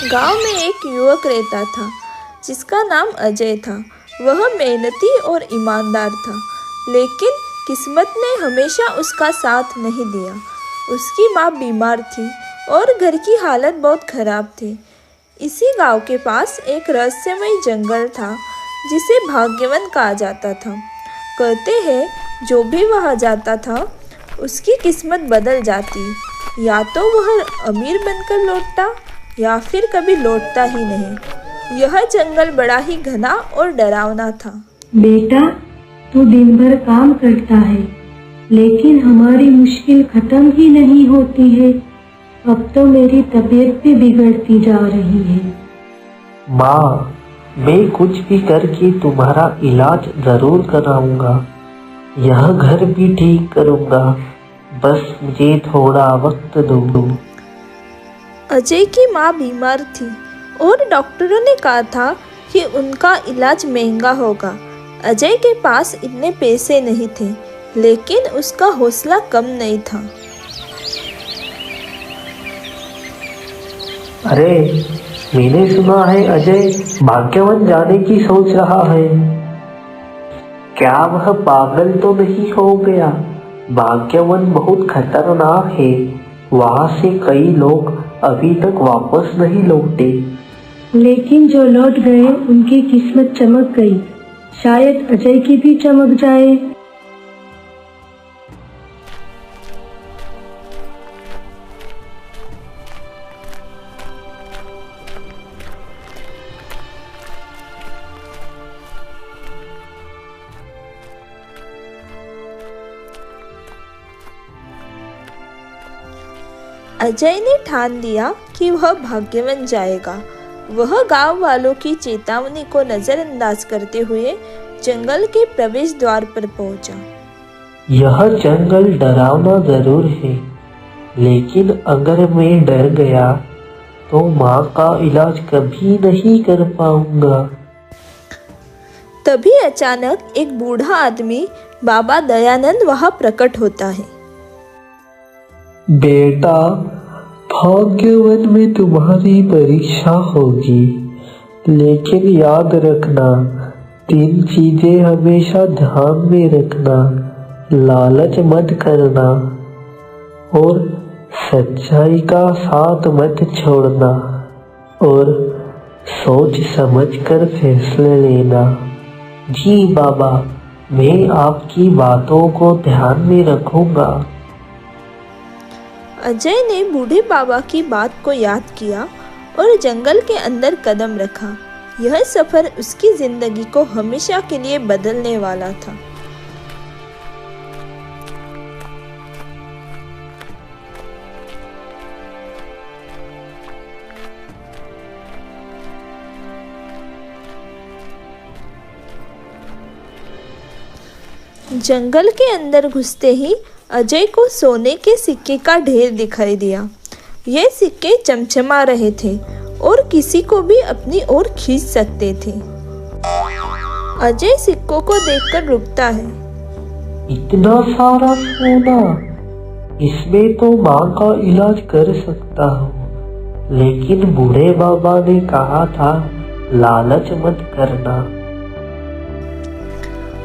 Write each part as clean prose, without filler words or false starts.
गांव में एक युवक रहता था जिसका नाम अजय था। वह मेहनती और ईमानदार था, लेकिन किस्मत ने हमेशा उसका साथ नहीं दिया। उसकी माँ बीमार थी और घर की हालत बहुत खराब थी। इसी गांव के पास एक रहस्यमय जंगल था जिसे भाग्यवन कहा जाता था। कहते हैं जो भी वहाँ जाता था उसकी किस्मत बदल जाती। या तो वह अमीर बनकर लौटता या फिर कभी लौटता ही नहीं। यह जंगल बड़ा ही घना और डरावना था। बेटा, तू दिन भर काम करता है, लेकिन हमारी मुश्किल खत्म ही नहीं होती है। अब तो मेरी तबीयत भी बिगड़ती जा रही है। माँ, मैं कुछ भी करके तुम्हारा इलाज जरूर कराऊंगा। यह घर भी ठीक करूंगा, बस मुझे थोड़ा वक्त दो। अजय की माँ बीमार थी और डॉक्टरों ने कहा था कि उनका इलाज महंगा होगा। अजय के पास इतने पैसे नहीं थे, लेकिन उसका हौसला कम नहीं था। अरे, मैंने सुना है अजय भाग्यवन जाने की सोच रहा है। क्या वह पागल तो नहीं हो गया? भाग्यवन बहुत खतरनाक है। वहाँ से कई लोग अभी तक वापस नहीं लौटे। लेकिन जो लौट गए उनकी किस्मत चमक गई। शायद अजय की भी चमक जाए। अजय ने ठान लिया कि वह भाग्यवन जाएगा। वह गांव वालों की चेतावनी को नजरअंदाज करते हुए जंगल के प्रवेश द्वार पर पहुंचा। यह जंगल डरावना जरूर है, लेकिन अगर मैं डर गया तो माँ का इलाज कभी नहीं कर पाऊंगा। तभी अचानक एक बूढ़ा आदमी बाबा दयानंद वहां प्रकट होता है। बेटा, भाग्यवन में तुम्हारी परीक्षा होगी, लेकिन याद रखना 3 चीजें हमेशा ध्यान में रखना। लालच मत करना और सच्चाई का साथ मत छोड़ना और सोच समझ कर फैसले लेना। जी बाबा, मैं आपकी बातों को ध्यान में रखूंगा। अजय ने बूढ़े बाबा की बात को याद किया और जंगल के अंदर कदम रखा। यह सफर उसकी जिंदगी को हमेशा के लिए बदलने वाला था। जंगल के अंदर घुसते ही अजय को सोने के सिक्के का ढेर दिखाई दिया। ये सिक्के चमचमा रहे थे और किसी को भी अपनी ओर खींच सकते थे। अजय सिक्कों को देखकर रुकता है। इतना सारा सोना, इसमें तो माँ का इलाज कर सकता हूँ, लेकिन बूढ़े बाबा ने कहा था लालच मत करना।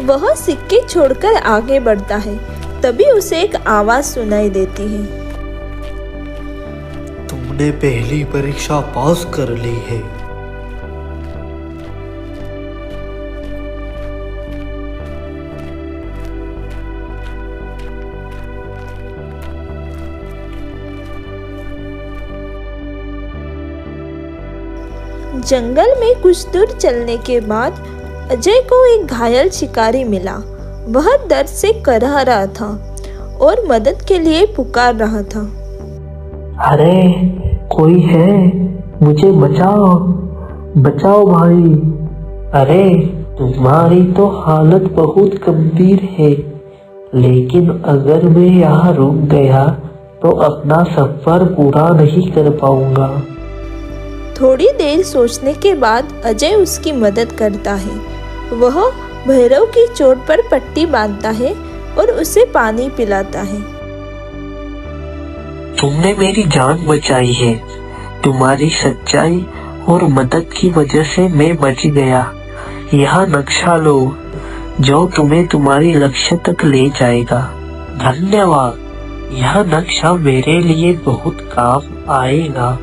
वह सिक्के छोड़कर आगे बढ़ता है। तभी उसे एक आवाज सुनाई देती है। तुमने पहली परीक्षा पास कर ली है। जंगल में कुछ दूर चलने के बाद अजय को एक घायल शिकारी मिला। वह दर्द से करह रहा था और मदद के लिए पुकार रहा था। अरे, कोई है? मुझे बचाओ, बचाओ भाई। अरे, तुम्हारी तो हालत बहुत गंभीर है, लेकिन अगर मैं यहाँ रुक गया तो अपना सफर पूरा नहीं कर पाऊंगा। थोड़ी देर सोचने के बाद अजय उसकी मदद करता है। वह भैरव की चोट पर पट्टी बांधता है और उसे पानी पिलाता है। तुमने मेरी जान बचाई है, तुम्हारी सच्चाई और मदद की वजह से मैं बच गया। यह नक्शा लो जो तुम्हें तुम्हारे लक्ष्य तक ले जाएगा। धन्यवाद, यह नक्शा मेरे लिए बहुत काम आएगा।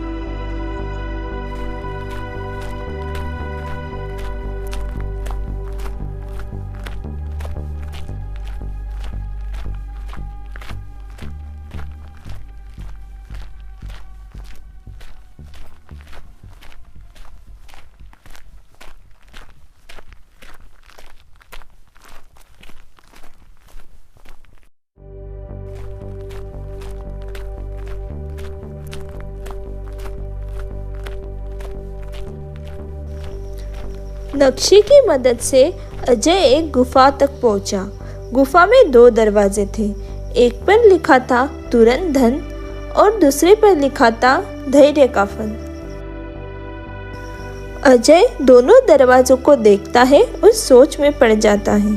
नक्शे की मदद से अजय एक गुफा तक पहुंचा। गुफा में 2 दरवाजे थे। एक पर लिखा था तुरंत धन और दूसरे पर लिखा था धैर्य का फल। अजय दोनों दरवाजों को देखता है और सोच में पड़ जाता है।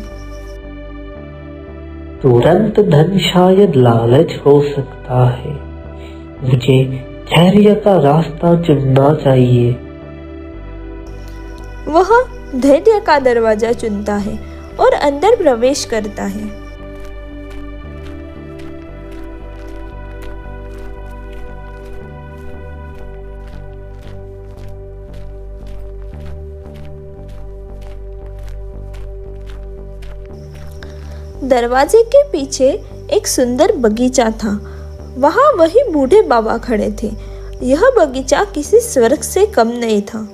तुरंत धन शायद लालच हो सकता है। मुझे धैर्य का रास्ता चुनना चाहिए। वह धैर्य का दरवाजा चुनता है और अंदर प्रवेश करता है। दरवाजे के पीछे एक सुंदर बगीचा था। वहां वही बूढ़े बाबा खड़े थे। यह बगीचा किसी स्वर्ग से कम नहीं था।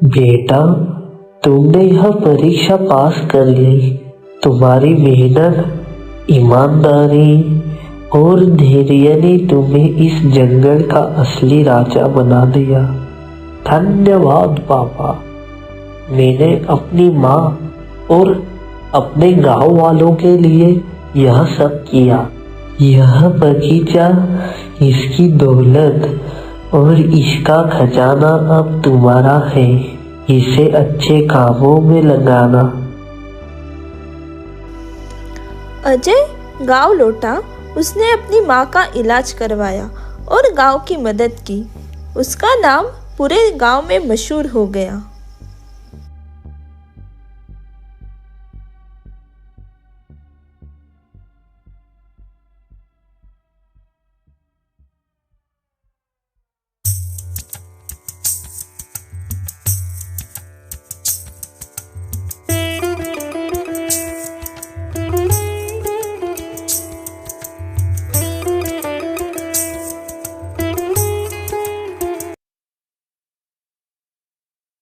बेटा, तुमने यह परीक्षा पास कर ली। तुम्हारी मेहनत, ईमानदारी और धैर्य ने तुम्हें इस जंगल का असली राजा बना दिया। धन्यवाद पापा। मैंने अपनी माँ और अपने गांव वालों के लिए यह सब किया। यह बगीचा, इसकी दौलत और इसका खजाना अब तुम्हारा है। इसे अच्छे कामों में लगाना। अजय गांव लौटा। उसने अपनी माँ का इलाज करवाया और गांव की मदद की। उसका नाम पूरे गांव में मशहूर हो गया।